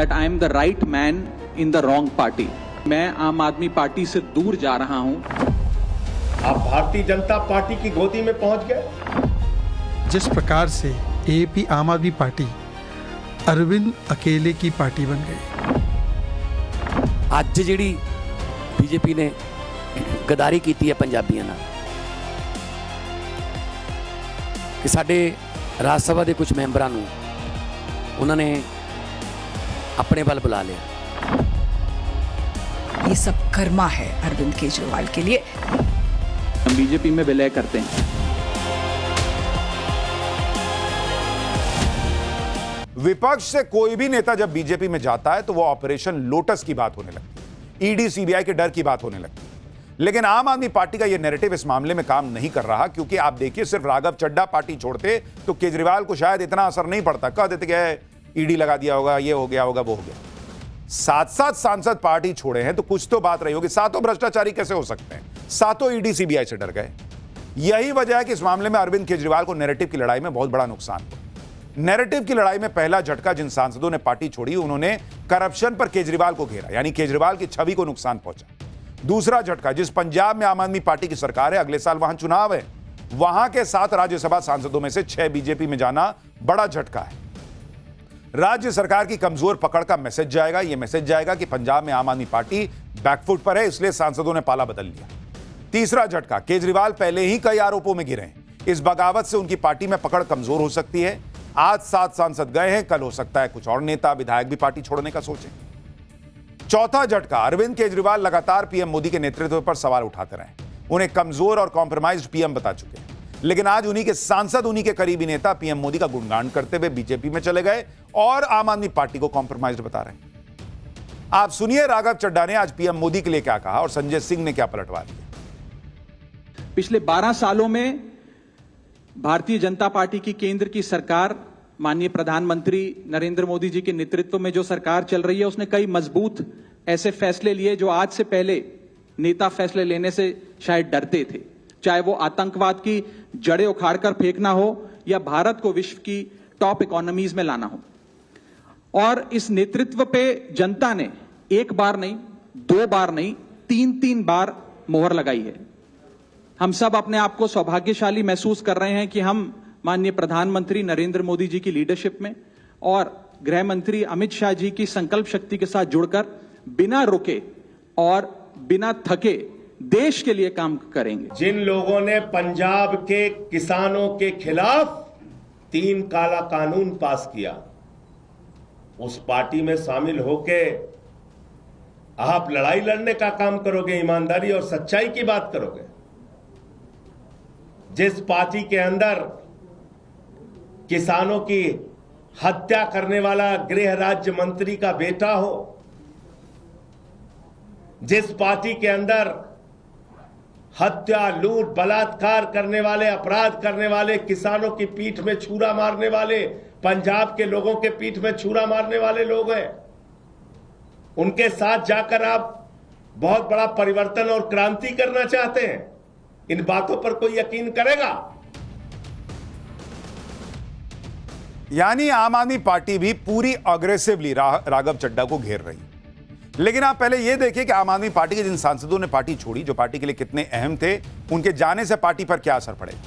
that I am the right man in the wrong party. मैं आम आदमी party से दूर जा रहा हूं। आप भारतीय जनता पार्टी की गोदी में पहुंच गए। जिस प्रकार से एपी आम आदमी पार्टी अरविंद अकेले की पार्टी बन गई। ਅੱਜ ਜਿਹੜੀ बीजेपी ने गदारी की है पंजाबियों नाल कि साडे राज सभा के कुछ मैंबरां नूं उन्होंने अपने वाल बुला लिया। ये सब कर्मा है अरविंद केजरीवाल के लिए। हम बीजेपी में विलय करते हैं। विपक्ष से कोई भी नेता जब बीजेपी में जाता है तो वो ऑपरेशन लोटस की बात होने लगती है, ईडी सीबीआई के डर की बात होने लगती है। लेकिन आम आदमी पार्टी का ये नैरेटिव इस मामले में काम नहीं कर रहा, क्योंकि आप देखिए सिर्फ राघव चड्ढा पार्टी छोड़ते तो केजरीवाल को शायद इतना असर नहीं पड़ता। कह देते कि ईडी लगा दिया होगा, ये हो गया होगा, वो हो गया। 7-7 सांसद पार्टी छोड़े हैं तो कुछ तो बात रही होगी। सातों भ्रष्टाचारी कैसे हो सकते हैं? सातों ईडी सीबीआई से डर गए। यही वजह है कि इस मामले में अरविंद केजरीवाल को नैरेटिव की लड़ाई में बहुत बड़ा नुकसान हुआ। नैरेटिव की लड़ाई में पहला झटका जिन सांसदों ने पार्टी छोड़ी, उन्होंने करप्शन पर केजरीवाल को घेरा, यानी केजरीवाल की छवि को नुकसान पहुंचा। दूसरा झटका, जिस पंजाब में आम आदमी पार्टी की सरकार है, अगले साल वहां चुनाव है, वहां के 7 राज्यसभा सांसदों में से 6 बीजेपी में जाना बड़ा झटका है। राज्य सरकार की कमजोर पकड़ का मैसेज जाएगा। यह मैसेज जाएगा कि पंजाब में आम आदमी पार्टी बैकफुट पर है, इसलिए सांसदों ने पाला बदल लिया। तीसरा झटका, केजरीवाल पहले ही कई आरोपों में घिरे हैं। इस बगावत से उनकी पार्टी में पकड़ कमजोर हो सकती है। आज 7 सांसद गए हैं, कल हो सकता है कुछ और नेता विधायक भी पार्टी छोड़ने का सोचें। चौथा झटका, अरविंद केजरीवाल लगातार पीएम मोदी के नेतृत्व पर सवाल उठाते रहे, उन्हें कमजोर और कॉम्प्रोमाइज्ड पीएम बता चुके हैं। लेकिन आज उन्हीं के सांसद, उन्हीं के करीबी नेता पीएम मोदी का गुणगान करते हुए बीजेपी में चले गए और आम आदमी पार्टी को कॉम्प्रोमाइज्ड बता रहे हैं। आप सुनिए राघव चड्ढा ने आज पीएम मोदी के लिए क्या कहा और संजय सिंह ने क्या पलटवार दिया। पिछले 12 सालों में भारतीय जनता पार्टी की केंद्र की सरकार, माननीय प्रधानमंत्री नरेंद्र मोदी जी के नेतृत्व में जो सरकार चल रही है, उसने कई मजबूत ऐसे फैसले लिए जो आज से पहले नेता फैसले लेने से शायद डरते थे। चाहे वो आतंकवाद की जड़ें उखाड़कर फेंकना हो या भारत को विश्व की टॉप इकोनॉमीज में लाना हो। और इस नेतृत्व पे जनता ने एक बार नहीं, 2 बार नहीं, 3-3 बार मोहर लगाई है। हम सब अपने आप को सौभाग्यशाली महसूस कर रहे हैं कि हम माननीय प्रधानमंत्री नरेंद्र मोदी जी की लीडरशिप में और गृह मंत्री अमित शाह जी की संकल्प शक्ति के साथ जुड़कर बिना रुके और बिना थके देश के लिए काम करेंगे। जिन लोगों ने पंजाब के किसानों के खिलाफ 3 काला कानून पास किया, उस पार्टी में शामिल होके आप लड़ाई लड़ने का काम करोगे, ईमानदारी और सच्चाई की बात करोगे। जिस पार्टी के अंदर किसानों की हत्या करने वाला गृह राज्य मंत्री का बेटा हो, जिस पार्टी के अंदर हत्या, लूट, बलात्कार करने वाले, अपराध करने वाले, किसानों की पीठ में छुरा मारने वाले, पंजाब के लोगों के पीठ में छुरा मारने वाले लोग हैं, उनके साथ जाकर आप बहुत बड़ा परिवर्तन और क्रांति करना चाहते हैं। इन बातों पर कोई यकीन करेगा? यानी आम आदमी पार्टी भी पूरी अग्रेसिवली राघव चड्ढा को घेर रही। लेकिन आप पहले यह देखिए कि आम आदमी पार्टी के जिन सांसदों ने पार्टी छोड़ी, जो पार्टी के लिए कितने अहम थे, उनके जाने से पार्टी पर क्या असर पड़ेगा।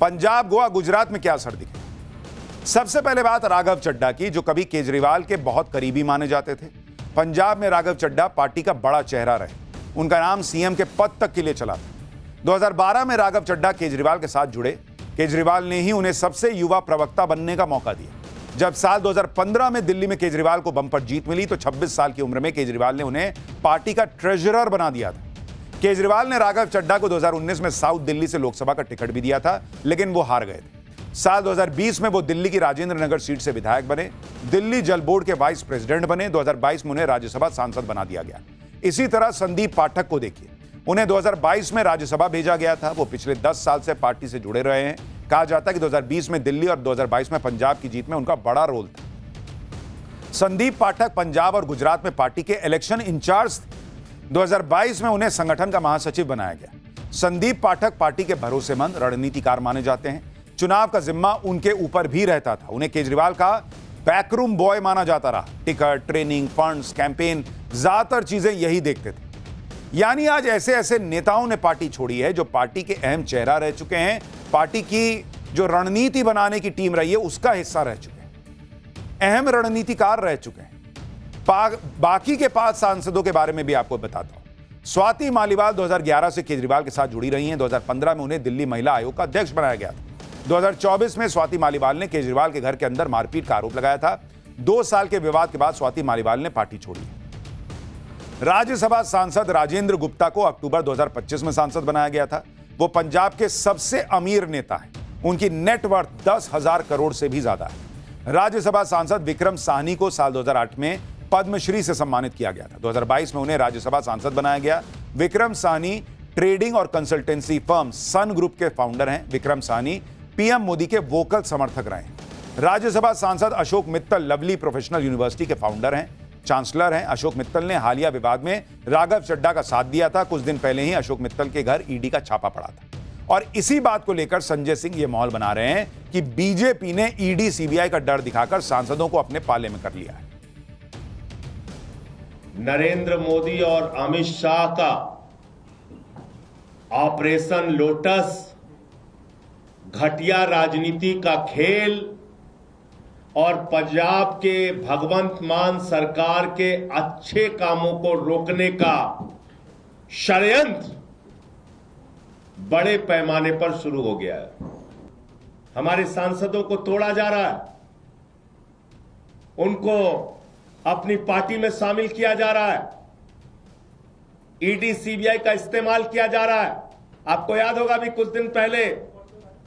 पंजाब, गोवा, गुजरात में क्या असर दिखे। सबसे पहले बात राघव चड्ढा की, जो कभी केजरीवाल के बहुत करीबी माने जाते थे। पंजाब में राघव चड्ढा पार्टी का बड़ा चेहरा रहे, उनका नाम सीएम के पद तक के लिए चला था। 2012 में राघव चड्ढा केजरीवाल के साथ जुड़े। केजरीवाल ने ही उन्हें सबसे युवा प्रवक्ता बनने का मौका दिया। जब साल 2015 में दिल्ली में केजरीवाल को बम्पर जीत मिली तो 26 साल की उम्र में केजरीवाल ने उन्हें पार्टी का ट्रेजरर बना दिया था। केजरीवाल ने राघव चड्ढा को 2019 में साउथ दिल्ली से लोकसभा का टिकट भी दिया था, लेकिन वो हार गए थे। साल 2020 में वो दिल्ली की राजेंद्र नगर सीट से विधायक बने, दिल्ली जल बोर्ड के वाइस प्रेसिडेंट बने। 2022 में उन्हें राज्यसभा सांसद बना दिया गया। इसी तरह संदीप पाठक को देखिए, उन्हें 2022 में राज्यसभा भेजा गया था। वो पिछले 10 साल से पार्टी से जुड़े रहे हैं। कहा जाता है कि 2020 में दिल्ली और 2022 में पंजाब की जीत में उनका बड़ा रोल था। संदीप पाठक पंजाब और गुजरात में पार्टी के इलेक्शन इंचार्ज थे। 2022 में उन्हें संगठन का महासचिव बनाया गया। संदीप पाठक पार्टी के भरोसेमंद रणनीतिकार माने जाते हैं। चुनाव का जिम्मा उनके ऊपर भी रहता था। उन्हें केजरीवाल का बैकरूम बॉय माना जाता रहा। टिकट, ट्रेनिंग, फंड्स, कैंपेन, ज्यादातर चीजें यही देखते थे। यानी आज ऐसे ऐसे नेताओं ने पार्टी छोड़ी है जो पार्टी के अहम चेहरा रह चुके हैं, पार्टी की जो रणनीति बनाने की टीम रही है उसका हिस्सा रह चुके हैं, अहम रणनीतिकार रह चुके हैं। बाकी के 5 सांसदों के बारे में भी आपको बताता हूं। स्वाति मालीवाल 2011 से केजरीवाल के साथ जुड़ी रही हैं। 2015 में उन्हें दिल्ली महिला आयोग का अध्यक्ष बनाया गया था। 2024 में स्वाति मालीवाल ने केजरीवाल के घर के अंदर मारपीट का आरोप लगाया था। 2 साल के विवाद के बाद स्वाति मालीवाल ने पार्टी छोड़ी। राज्यसभा सांसद राजेंद्र गुप्ता को अक्टूबर 2025 में सांसद बनाया गया था। वो पंजाब के सबसे अमीर नेता हैं। उनकी नेटवर्थ 10,000 करोड़ से भी ज्यादा है। राज्यसभा सांसद विक्रम साहनी को साल 2008 में पद्मश्री से सम्मानित किया गया था। 2022 में उन्हें राज्यसभा सांसद बनाया गया। विक्रम साहनी ट्रेडिंग और कंसल्टेंसी फर्म सन ग्रुप के फाउंडर हैं। विक्रम साहनी पीएम मोदी के वोकल समर्थक रहे हैं। राज्यसभा सांसद Ashok Mittal lovely professional university के फाउंडर हैं, चांसलर हैं। अशोक मित्तल ने हालिया विवाद में राघव चड्ढा का साथ दिया था। कुछ दिन पहले ही अशोक मित्तल के घर ईडी का छापा पड़ा था और इसी बात को लेकर संजय सिंह ये माहौल बना रहे हैं कि बीजेपी ने ईडी सीबीआई का डर दिखाकर सांसदों को अपने पाले में कर लिया है। नरेंद्र मोदी और अमित शाह का ऑपरेशन लोटस घटिया राजनीति का खेल और पंजाब के भगवंत मान सरकार के अच्छे कामों को रोकने का षड्यंत्र बड़े पैमाने पर शुरू हो गया है। हमारे सांसदों को तोड़ा जा रहा है, उनको अपनी पार्टी में शामिल किया जा रहा है, ईडी सीबीआई का इस्तेमाल किया जा रहा है। आपको याद होगा भी कुछ दिन पहले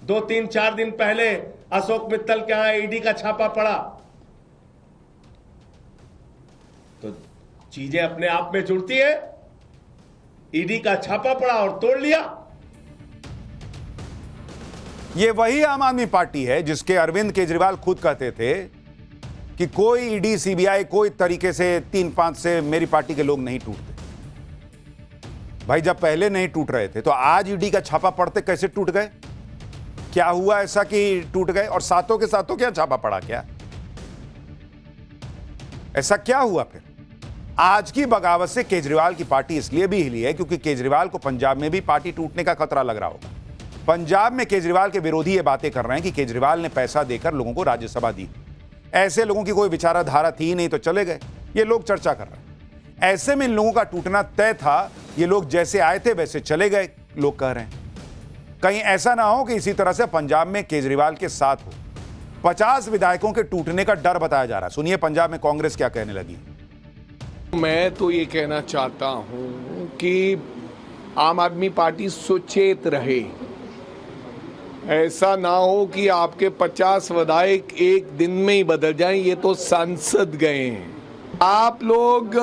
2-3-4 दिन पहले अशोक मित्तल के यहां ईडी का छापा पड़ा। तो चीजें अपने आप में जुड़ती है। ईडी का छापा पड़ा और तोड़ लिया। ये वही आम आदमी पार्टी है जिसके अरविंद केजरीवाल खुद कहते थे कि कोई ईडी सीबीआई कोई तरीके से 3-5 से मेरी पार्टी के लोग नहीं टूटते। भाई जब पहले नहीं टूट रहे थे तो आज ईडी का छापा पड़ते कैसे टूट गए? क्या हुआ ऐसा कि टूट गए? और सातों के सातों क्या छापा पड़ा? क्या ऐसा क्या हुआ? फिर आज की बगावत से केजरीवाल की पार्टी इसलिए भी हिली है क्योंकि केजरीवाल को पंजाब में भी पार्टी टूटने का खतरा लग रहा होगा। पंजाब में केजरीवाल के विरोधी ये बातें कर रहे हैं कि केजरीवाल ने पैसा देकर लोगों को राज्यसभा दी। ऐसे लोगों की कोई विचारधारा थी नहीं तो चले गए। ये लोग चर्चा कर रहे हैं। ऐसे में इन लोगों का टूटना तय था। ये लोग जैसे आए थे वैसे चले गए, लोग कह रहे हैं। कहीं ऐसा ना हो कि इसी तरह से पंजाब में केजरीवाल के साथ हो। 50 विधायकों के टूटने का डर बताया जा रहा है। सुनिए पंजाब में कांग्रेस क्या कहने लगी। मैं तो ये कहना चाहता हूं कि आम आदमी पार्टी सुचेत रहे। ऐसा ना हो कि आपके 50 विधायक एक दिन में ही बदल जाएं। ये तो सांसद गए हैं। आप लोग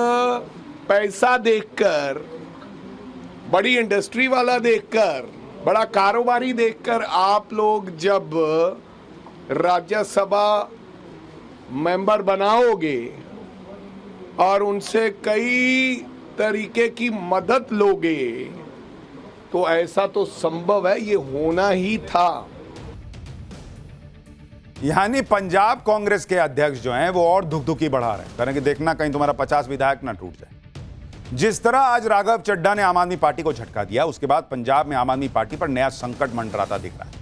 पैसा देखकर, बड़ी इंडस्ट्री वाला देखकर, बड़ा कारोबारी देखकर आप लोग जब राज्यसभा मेंबर बनाओगे और उनसे कई तरीके की मदद लोगे तो ऐसा तो संभव है, ये होना ही था। यानी पंजाब कांग्रेस के अध्यक्ष जो हैं वो और धुकधुकी बढ़ा रहे हैं, कह रहे हैं कि देखना कहीं तुम्हारा 50 विधायक ना टूट जाए। जिस तरह आज राघव चड्ढा ने आम आदमी पार्टी को झटका दिया, उसके बाद पंजाब में आम आदमी पार्टी पर नया संकट मंडराता दिख रहा है।